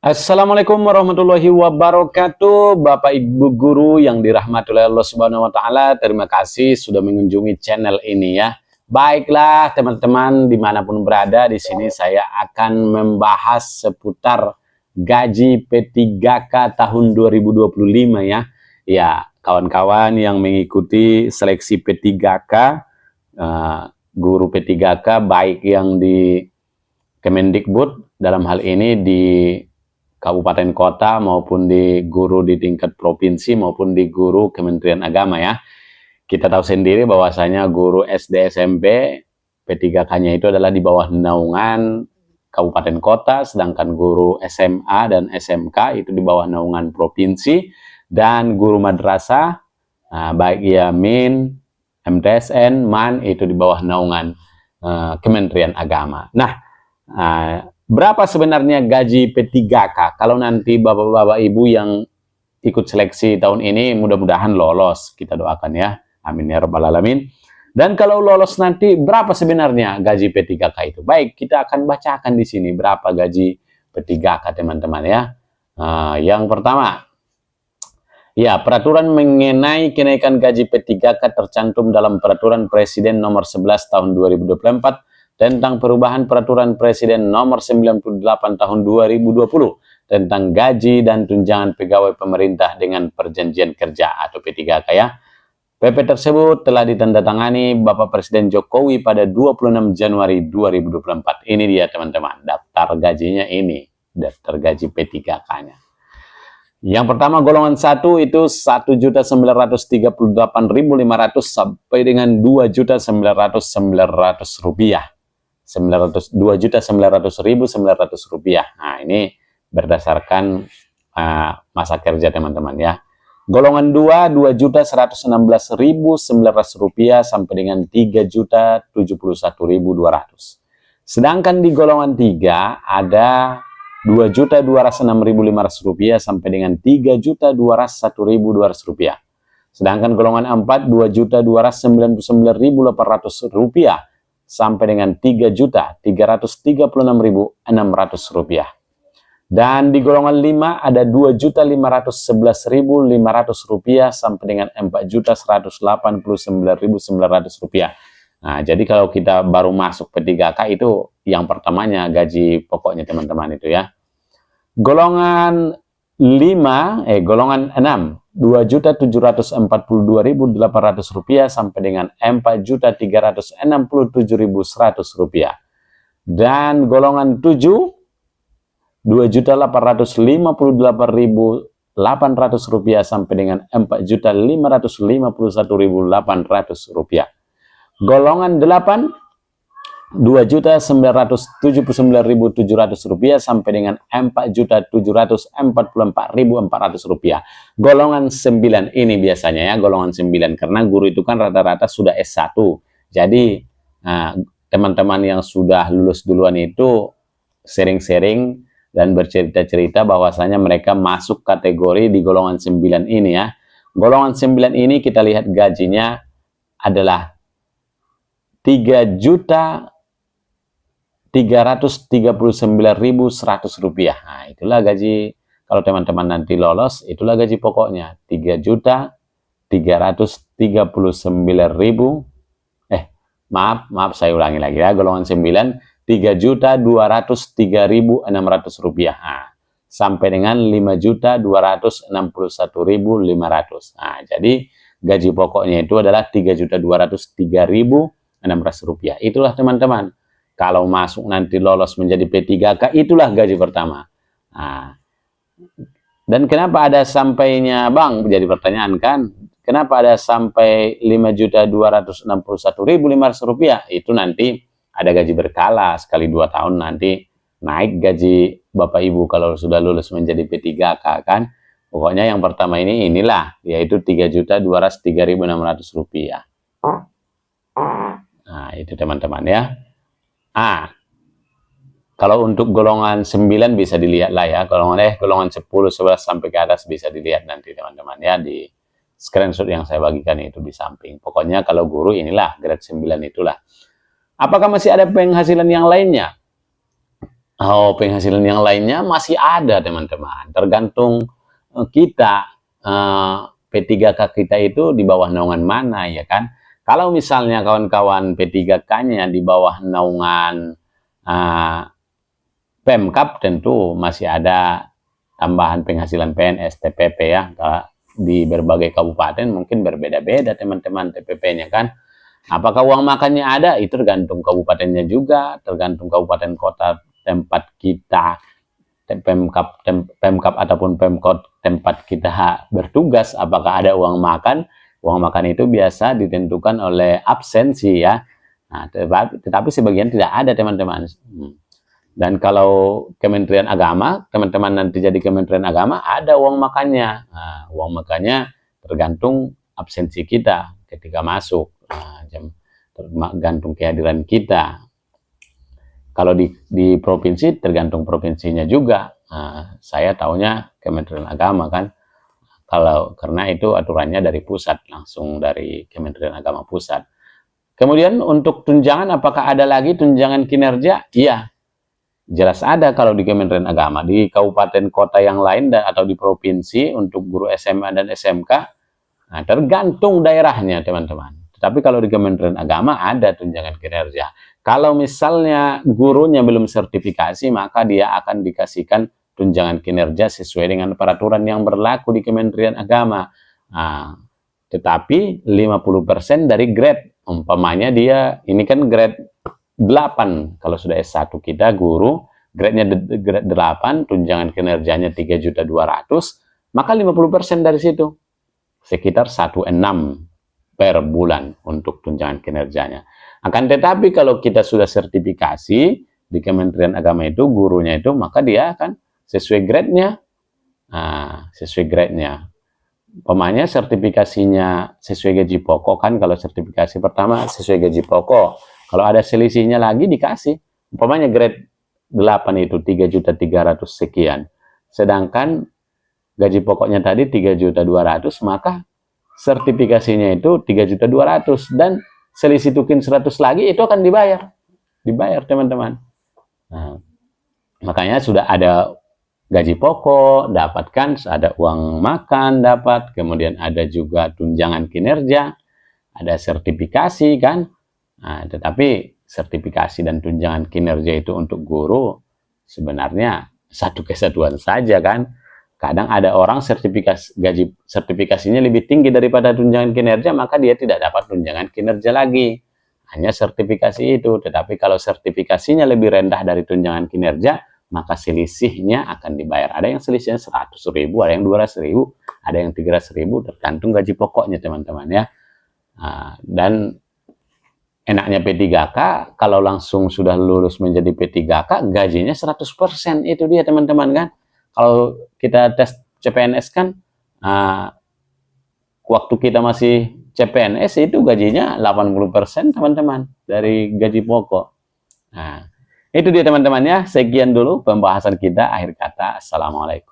Assalamualaikum warahmatullahi wabarakatuh, Bapak Ibu guru yang dirahmati oleh Allah Subhanahu wa taala. Terima kasih sudah mengunjungi channel ini ya. Baiklah teman-teman dimanapun berada, di sini saya akan membahas seputar gaji P3K tahun 2025 ya. Ya, kawan-kawan yang mengikuti seleksi P3K, guru P3K baik yang di Kemendikbud dalam hal ini di kabupaten kota maupun di guru di tingkat provinsi maupun di guru Kementerian Agama ya. Kita tahu sendiri bahwasanya guru SD SMP P3K-nya itu adalah di bawah naungan kabupaten kota, sedangkan guru SMA dan SMK itu di bawah naungan provinsi, dan guru madrasah baik Yamin, MTSN, MAN itu di bawah naungan Kementerian Agama. Nah, berapa sebenarnya gaji P3K? Kalau nanti bapak-bapak ibu yang ikut seleksi tahun ini mudah-mudahan lolos, kita doakan ya, amin ya rabbal alamin. Dan kalau lolos nanti berapa sebenarnya gaji P3K itu? Baik, kita akan bacakan di sini berapa gaji P3K teman-teman ya. Yang pertama, ya, peraturan mengenai kenaikan gaji P3K tercantum dalam Peraturan Presiden Nomor 11 Tahun 2024 tentang perubahan Peraturan Presiden Nomor 98 Tahun 2020 tentang gaji dan tunjangan pegawai pemerintah dengan perjanjian kerja atau P3K ya. PP tersebut telah ditandatangani Bapak Presiden Jokowi pada 26 Januari 2024. Ini dia teman-teman, daftar gajinya ini, daftar gaji P3K-nya. Yang pertama golongan 1 itu 1.938.500 sampai dengan 2.900.900 rupiah. 2.900.900 rupiah. Nah, ini berdasarkan masa kerja teman-teman ya. Golongan 2 2.116.900 rupiah sampai dengan 3.071.200. Sedangkan di golongan 3 ada 2.206.500 rupiah sampai dengan 3.201.200 rupiah. Sedangkan golongan 4 2.299.800 rupiah sampai dengan 3.336.600 rupiah. Dan di golongan 5 ada 2.511.500 rupiah sampai dengan 4.189.900 rupiah. Nah, jadi kalau kita baru masuk P3K itu yang pertamanya gaji pokoknya teman-teman itu ya. Golongan 6 2.742.800 rupiah sampai dengan 4.367.100 rupiah. Dan golongan 7 2.858.800 rupiah sampai dengan 4.551.800 rupiah. Golongan 8 2.979.700 rupiah sampai dengan 4.744.400 rupiah. Golongan 9 ini biasanya ya, golongan 9 karena guru itu kan rata-rata sudah S1. Jadi teman-teman yang sudah lulus duluan itu sering-sering dan bercerita-cerita bahwasanya mereka masuk kategori di golongan 9 ini ya. Golongan 9 ini kita lihat gajinya adalah 3.339.100 rupiah. Nah, itulah gaji, kalau teman-teman nanti lolos, itulah gaji pokoknya. 3.339.000. Maaf, saya ulangi lagi ya. Golongan 9, 3.203.600 rupiah. Nah, sampai dengan 5.261.500. Nah, jadi gaji pokoknya itu adalah 3.203.600 rupiah. Itulah teman-teman. Kalau masuk nanti lolos menjadi P3K, itulah gaji pertama. Nah, dan kenapa ada sampainya Bang? Jadi pertanyaan kan, kenapa ada sampai 5.261.500 rupiah? Itu nanti ada gaji berkala, sekali 2 tahun nanti naik gaji Bapak Ibu kalau sudah lulus menjadi P3K kan. Pokoknya yang pertama inilah, yaitu 3.203.600 rupiah. Nah, itu teman-teman ya. Kalau untuk golongan 9 bisa dilihat lah ya, golongan 10, 11 sampai ke atas bisa dilihat nanti teman-teman ya di screenshot yang saya bagikan itu di samping. Pokoknya kalau guru inilah grade 9 itulah. Apakah masih ada penghasilan yang lainnya? Oh, penghasilan yang lainnya masih ada, teman-teman. Tergantung kita, P3K kita itu di bawah naungan mana, ya kan? Kalau misalnya kawan-kawan P3K-nya di bawah naungan Pemkab, tentu masih ada tambahan penghasilan PNS, TPP ya. Di berbagai kabupaten mungkin berbeda-beda, teman-teman, TPP-nya kan. Apakah uang makannya ada? Itu tergantung kabupatennya juga, tergantung kabupaten kota tempat kita, Pemkab ataupun Pemkot tempat kita bertugas, apakah ada uang makan. Uang makan itu biasa ditentukan oleh absensi ya. Nah, tetapi sebagian tidak ada, teman-teman. Dan kalau Kementerian Agama, teman-teman nanti jadi Kementerian Agama, ada uang makannya. Nah, uang makannya tergantung absensi kita ketika masuk. Nah, tergantung kehadiran kita. Kalau di provinsi tergantung provinsinya juga. Nah, saya taunya Kementerian Agama kan. Karena itu aturannya dari pusat, langsung dari Kementerian Agama pusat. Kemudian untuk tunjangan, apakah ada lagi tunjangan kinerja? Iya, jelas ada kalau di Kementerian Agama. Di kabupaten kota yang lain atau di provinsi untuk guru SMA dan SMK, nah, tergantung daerahnya, teman-teman. Tapi kalau di Kementerian Agama ada tunjangan kinerja. Kalau misalnya gurunya belum sertifikasi, maka dia akan dikasihkan tunjangan kinerja sesuai dengan peraturan yang berlaku di Kementerian Agama. Nah, tetapi 50% dari grade. Umpamanya dia, ini kan grade 8. Kalau sudah S1 kita guru, grade-nya grade 8, tunjangan kinerjanya 3.200.000, maka 50% dari situ. Sekitar 1,6 per bulan untuk tunjangan kinerjanya. Akan tetapi kalau kita sudah sertifikasi di Kementerian Agama itu, gurunya itu, maka dia akan sesuai grade-nya. Nah, sesuai grade-nya. Umpamanya sertifikasinya sesuai gaji pokok kan, kalau sertifikasi pertama sesuai gaji pokok. Kalau ada selisihnya lagi dikasih. Umpamanya grade 8 itu 3.300.000 sekian. Sedangkan gaji pokoknya tadi 3.200.000, maka sertifikasinya itu 3.200.000 dan selisih tukin 100 lagi itu akan dibayar. Dibayar, teman-teman. Nah, makanya sudah ada gaji pokok, dapatkan, ada uang makan, dapat, kemudian ada juga tunjangan kinerja, ada sertifikasi kan. Nah, tetapi sertifikasi dan tunjangan kinerja itu untuk guru sebenarnya satu kesatuan saja kan. Kadang ada orang sertifikasinya lebih tinggi daripada tunjangan kinerja, maka dia tidak dapat tunjangan kinerja lagi. Hanya sertifikasi itu. Tetapi kalau sertifikasinya lebih rendah dari tunjangan kinerja, maka selisihnya akan dibayar. Ada yang selisihnya 100.000, ada yang 200.000, ada yang 300.000, tergantung gaji pokoknya, teman-teman ya. Dan enaknya P3K, kalau langsung sudah lulus menjadi P3K, gajinya 100%, itu dia, teman-teman kan. Kalau kita tes CPNS kan, waktu kita masih CPNS itu gajinya 80%, teman-teman, dari gaji pokok. Nah, itu dia, teman-teman ya. Sekian dulu pembahasan kita. Akhir kata, assalamualaikum.